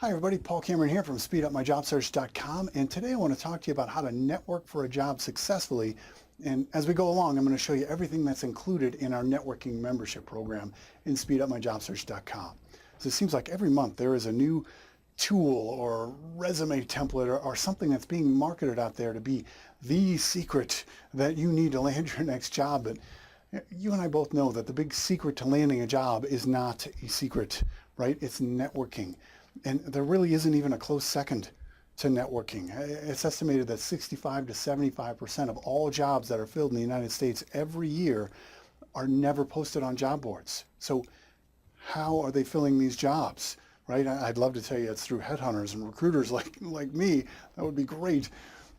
Hi everybody, Paul Cameron here from SpeedUpMyJobSearch.com, and today I want to talk to you about how to network for a job successfully. And as we go along, I'm going to show you everything that's included in our networking membership program in SpeedUpMyJobSearch.com. So it seems like every month there is a new tool or resume template or something that's being marketed out there to be the secret that you need to land your next job. But you and I both know that the big secret to landing a job is not a secret, right? It's networking. And there really isn't even a close second to networking. It's estimated that 65 to 75% of all jobs that are filled in the United States every year are never posted on job boards. So how are they filling these jobs, right? I'd love to tell you it's through headhunters and recruiters like me. That would be great.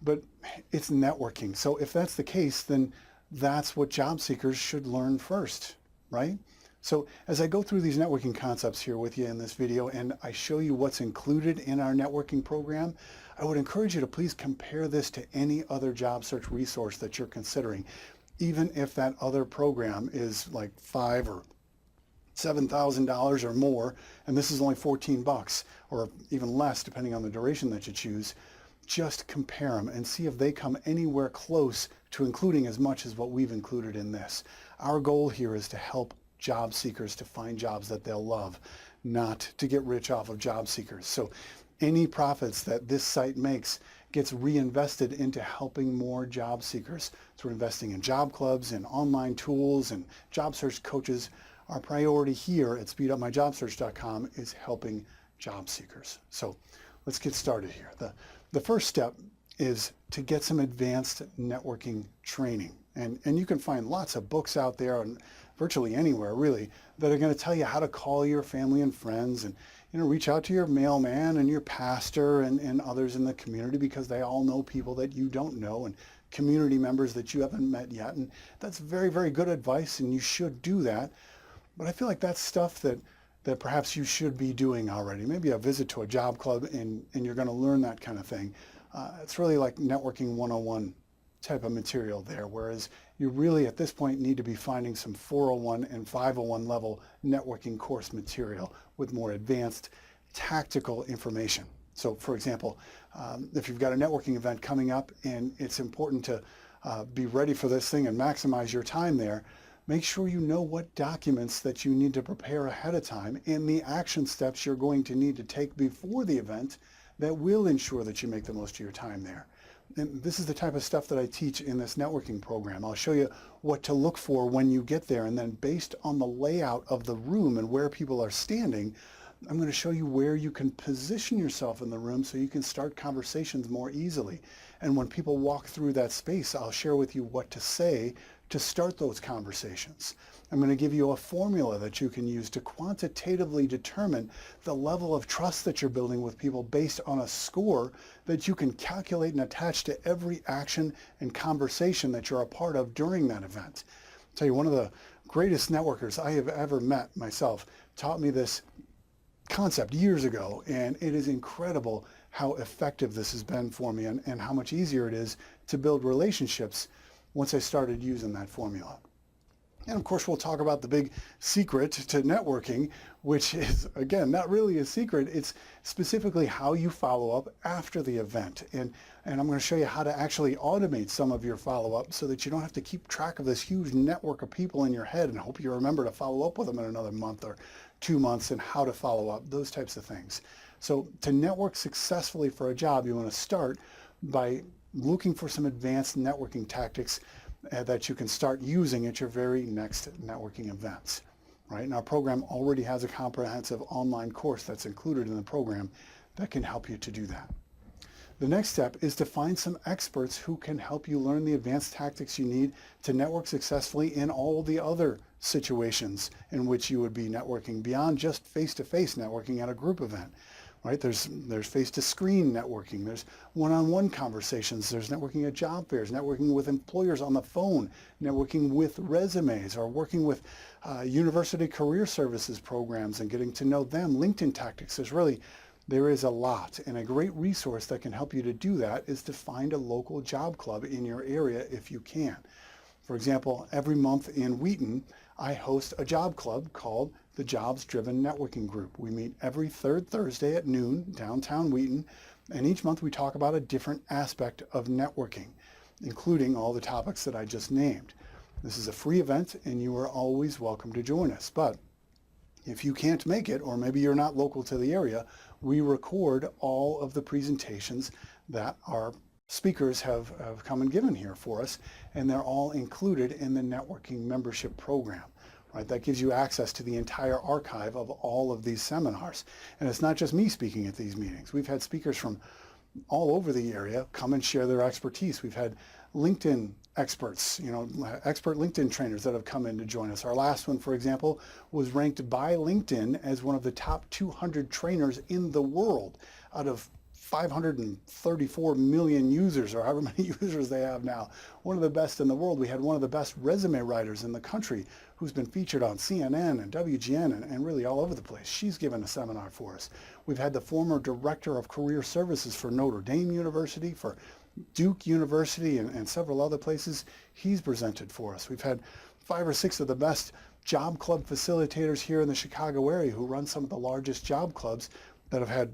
But it's networking. So if that's the case, then that's what job seekers should learn first, right? So as I go through these networking concepts here with you in this video and I show you what's included in our networking program, I would encourage you to please compare this to any other job search resource that you're considering, even if that other program is like $5,000 or $7,000 or more, and this is only 14 bucks or even less depending on the duration that you choose. Just compare them and see if they come anywhere close to including as much as what we've included in this. Our goal here is to help job seekers to find jobs that they'll love, not to get rich off of job seekers. So any profits that this site makes gets reinvested into helping more job seekers. So we're investing in job clubs and online tools and job search coaches. Our priority here at SpeedUpMyJobSearch.com is helping job seekers. So let's get started here. The first step is to get some advanced networking training. And you can find lots of books out there and virtually anywhere really that are going to tell you how to call your family and friends and reach out to your mailman and your pastor and others in the community because they all know people that you don't know and community members that you haven't met yet. And that's very, very good advice and you should do that. But I feel like that's stuff that perhaps you should be doing already. Maybe a visit to a job club and you're going to learn that kind of thing. It's really like networking 101 type of material there, whereas you really at this point need to be finding some 401 and 501 level networking course material with more advanced tactical information. So for example, if you've got a networking event coming up and it's important to be ready for this thing and maximize your time there, make sure you know what documents that you need to prepare ahead of time and the action steps you're going to need to take before the event that will ensure that you make the most of your time there. And this is the type of stuff that I teach in this networking program. I'll show you what to look for when you get there, and then based on the layout of the room and where people are standing, I'm going to show you where you can position yourself in the room so you can start conversations more easily. And when people walk through that space, I'll share with you what to say to start those conversations. I'm going to give you a formula that you can use to quantitatively determine the level of trust that you're building with people based on a score that you can calculate and attach to every action and conversation that you're a part of during that event. I'll tell you, one of the greatest networkers I have ever met myself taught me this concept years ago, and it is incredible how effective this has been for me and how much easier it is to build relationships once I started using that formula. And of course, we'll talk about the big secret to networking, which is, again, not really a secret. It's specifically how you follow up after the event. And I'm going to show you how to actually automate some of your follow-up so that you don't have to keep track of this huge network of people in your head and hope you remember to follow up with them in another month or 2 months and how to follow up, those types of things. So to network successfully for a job, you want to start by looking for some advanced networking tactics that you can start using at your very next networking events, right? And our program already has a comprehensive online course that's included in the program that can help you to do that. The next step is to find some experts who can help you learn the advanced tactics you need to network successfully in all the other situations in which you would be networking beyond just face-to-face networking at a group event. Right? There's face-to-screen networking, there's one-on-one conversations, there's networking at job fairs, networking with employers on the phone, networking with resumes, or working with university career services programs and getting to know them, LinkedIn tactics. There is a lot, and a great resource that can help you to do that is to find a local job club in your area if you can. For example, every month in Wheaton, I host a job club called the Jobs Driven Networking Group. We meet every third Thursday at noon, downtown Wheaton, and each month we talk about a different aspect of networking, including all the topics that I just named. This is a free event and you are always welcome to join us. But if you can't make it, or maybe you're not local to the area, we record all of the presentations that our speakers have come and given here for us, and they're all included in the networking membership program. Right? That gives you access to the entire archive of all of these seminars. And it's not just me speaking at these meetings. We've had speakers from all over the area come and share their expertise. We've had LinkedIn experts, expert LinkedIn trainers that have come in to join us. Our last one, for example, was ranked by LinkedIn as one of the top 200 trainers in the world out of 534 million users, or however many users they have now. One of the best in the world. We had one of the best resume writers in the country who's been featured on CNN and WGN and really all over the place. She's given a seminar for us. We've had the former director of career services for Notre Dame University, for Duke University, and several other places. He's presented for us. We've had 5 or 6 of the best job club facilitators here in the Chicago area who run some of the largest job clubs that have had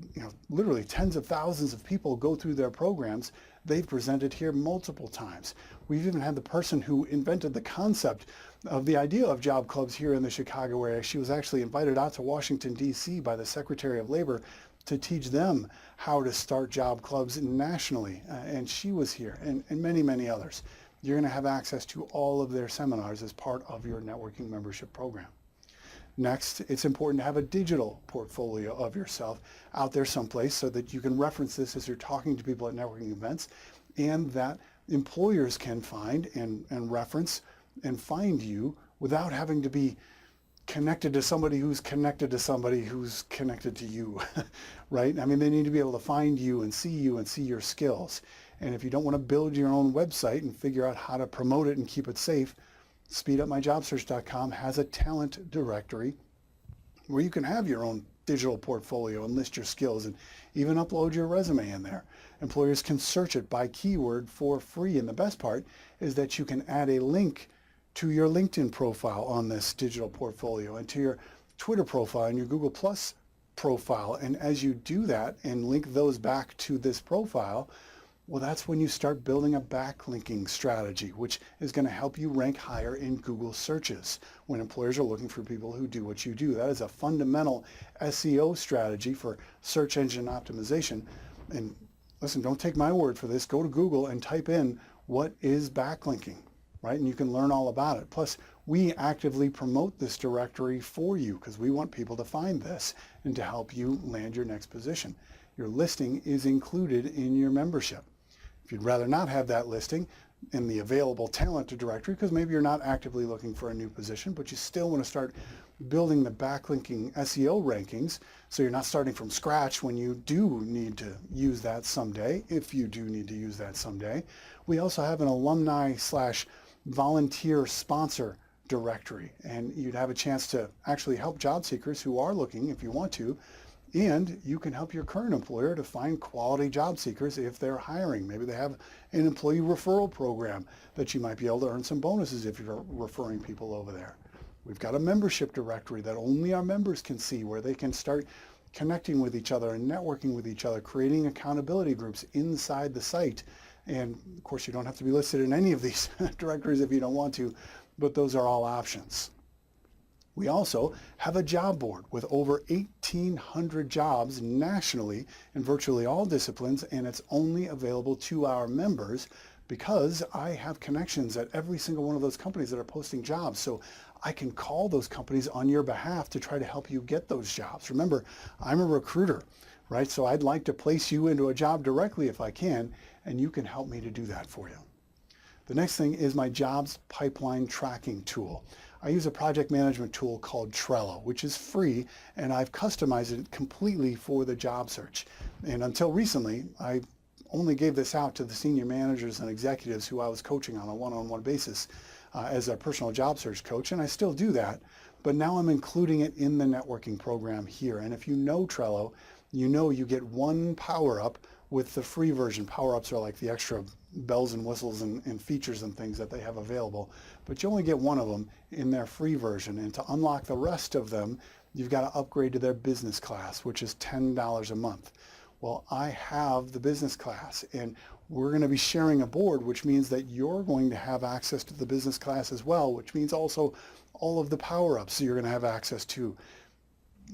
literally tens of thousands of people go through their programs. They've presented here multiple times. We've even had the person who invented the concept of the idea of job clubs here in the Chicago area. She was actually invited out to Washington, D.C. by the Secretary of Labor to teach them how to start job clubs nationally. And she was here, and many, many others. You're going to have access to all of their seminars as part of your networking membership program. Next, it's important to have a digital portfolio of yourself out there someplace so that you can reference this as you're talking to people at networking events, and that employers can find and reference and find you without having to be connected to somebody who's connected to somebody who's connected to you, right? I mean, they need to be able to find you and see your skills. And if you don't want to build your own website and figure out how to promote it and keep it safe, SpeedUpMyJobSearch.com has a talent directory where you can have your own digital portfolio and list your skills and even upload your resume in there. Employers can search it by keyword for free. And the best part is that you can add a link to your LinkedIn profile on this digital portfolio and to your Twitter profile and your Google Plus profile. And as you do that and link those back to this profile, well, that's when you start building a backlinking strategy, which is going to help you rank higher in Google searches when employers are looking for people who do what you do. That is a fundamental SEO strategy for search engine optimization. And listen, don't take my word for this. Go to Google and type in what is backlinking, right? And you can learn all about it. Plus, we actively promote this directory for you because we want people to find this and to help you land your next position. Your listing is included in your membership. If you'd rather not have that listing in the available talent directory, because maybe you're not actively looking for a new position, but you still want to start building the backlinking SEO rankings so you're not starting from scratch when you do need to use that someday, if you do need to use that someday. We also have an alumni/volunteer sponsor directory, and you'd have a chance to actually help job seekers who are looking if you want to. And you can help your current employer to find quality job seekers if they're hiring. Maybe they have an employee referral program that you might be able to earn some bonuses if you're referring people over there. We've got a membership directory that only our members can see, where they can start connecting with each other and networking with each other, creating accountability groups inside the site. And of course, you don't have to be listed in any of these directories if you don't want to, but those are all options. We also have a job board with over 1,800 jobs nationally in virtually all disciplines, and it's only available to our members because I have connections at every single one of those companies that are posting jobs. So I can call those companies on your behalf to try to help you get those jobs. Remember, I'm a recruiter, right? So I'd like to place you into a job directly if I can, and you can help me to do that for you. The next thing is my jobs pipeline tracking tool. I use a project management tool called Trello, which is free, and I've customized it completely for the job search. And until recently, I only gave this out to the senior managers and executives who I was coaching on a one-on-one basis as a personal job search coach, and I still do that. But now I'm including it in the networking program here. And if you know Trello, you know you get one power-up with the free version. Power-ups are like the extra bells and whistles and features and things that they have available, but you only get one of them in their free version. And to unlock the rest of them, you've got to upgrade to their business class, which is $10 a month. Well, I have the business class, and we're going to be sharing a board, which means that you're going to have access to the business class as well, which means also all of the power-ups you're going to have access to,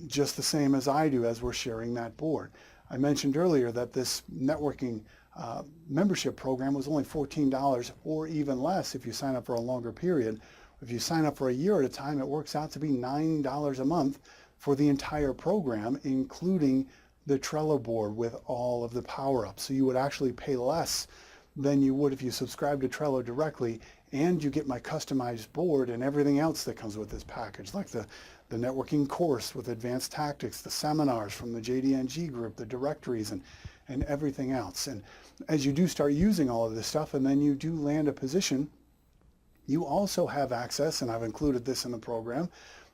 just the same as I do as we're sharing that board. I mentioned earlier that this networking membership program was only $14 or even less if you sign up for a longer period. If you sign up for a year at a time, it works out to be $9 a month for the entire program, including the Trello board with all of the power-ups. So you would actually pay less than you would if you subscribe to Trello directly, and you get my customized board and everything else that comes with this package, like the networking course with advanced tactics, the seminars from the JDNG group, the directories, and everything else. And as you do start using all of this stuff, and then you do land a position, you also have access, and I've included this in the program,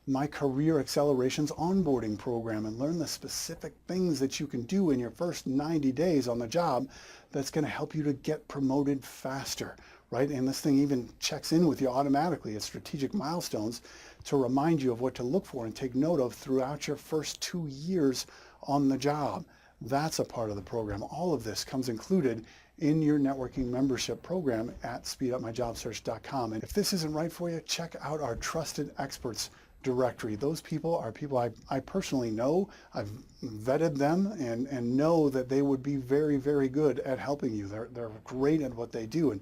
my Career Accelerations onboarding program, and learn the specific things that you can do in your first 90 days on the job that's going to help you to get promoted faster, right? And this thing even checks in with you automatically at strategic milestones to remind you of what to look for and take note of throughout your first 2 years on the job. That's a part of the program. All of this comes included in your networking membership program at speedupmyjobsearch.com. And if this isn't right for you, check out our Trusted Experts directory. Those people are people I personally know. I've vetted them and know that they would be very, very good at helping you. They're great at what they do,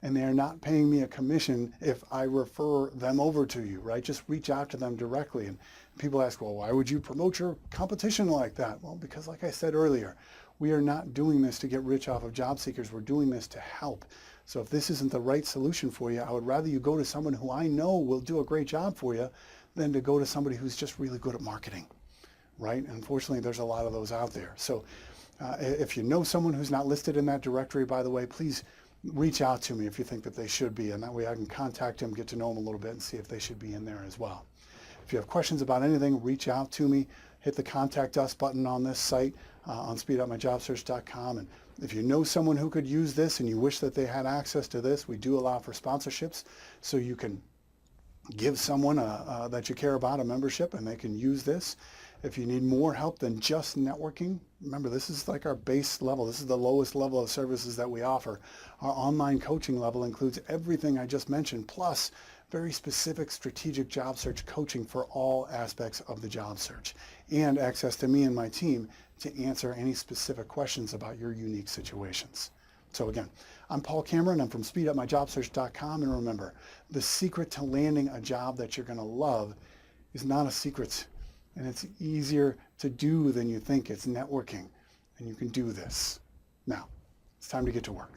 and they are not paying me a commission if I refer them over to you, right? Just reach out to them directly. And people ask, well, why would you promote your competition like that? Well, because like I said earlier, we are not doing this to get rich off of job seekers. We're doing this to help. So if this isn't the right solution for you, I would rather you go to someone who I know will do a great job for you than to go to somebody who's just really good at marketing, right? Unfortunately, there's a lot of those out there. So if you know someone who's not listed in that directory, by the way, please reach out to me if you think that they should be, and that way I can contact them, get to know them a little bit, and see if they should be in there as well. If you have questions about anything, reach out to me. Hit the Contact Us button on this site on speedupmyjobsearch.com. And if you know someone who could use this and you wish that they had access to this, we do allow for sponsorships, so you can give someone that you care about a membership and they can use this. If you need more help than just networking, remember, this is like our base level. This is the lowest level of services that we offer. Our online coaching level includes everything I just mentioned, plus very specific strategic job search coaching for all aspects of the job search, and access to me and my team to answer any specific questions about your unique situations. So again, I'm Paul Cameron. I'm from speedupmyjobsearch.com. And remember, the secret to landing a job that you're going to love is not a secret. And it's easier to do than you think. It's networking. And you can do this. Now, it's time to get to work.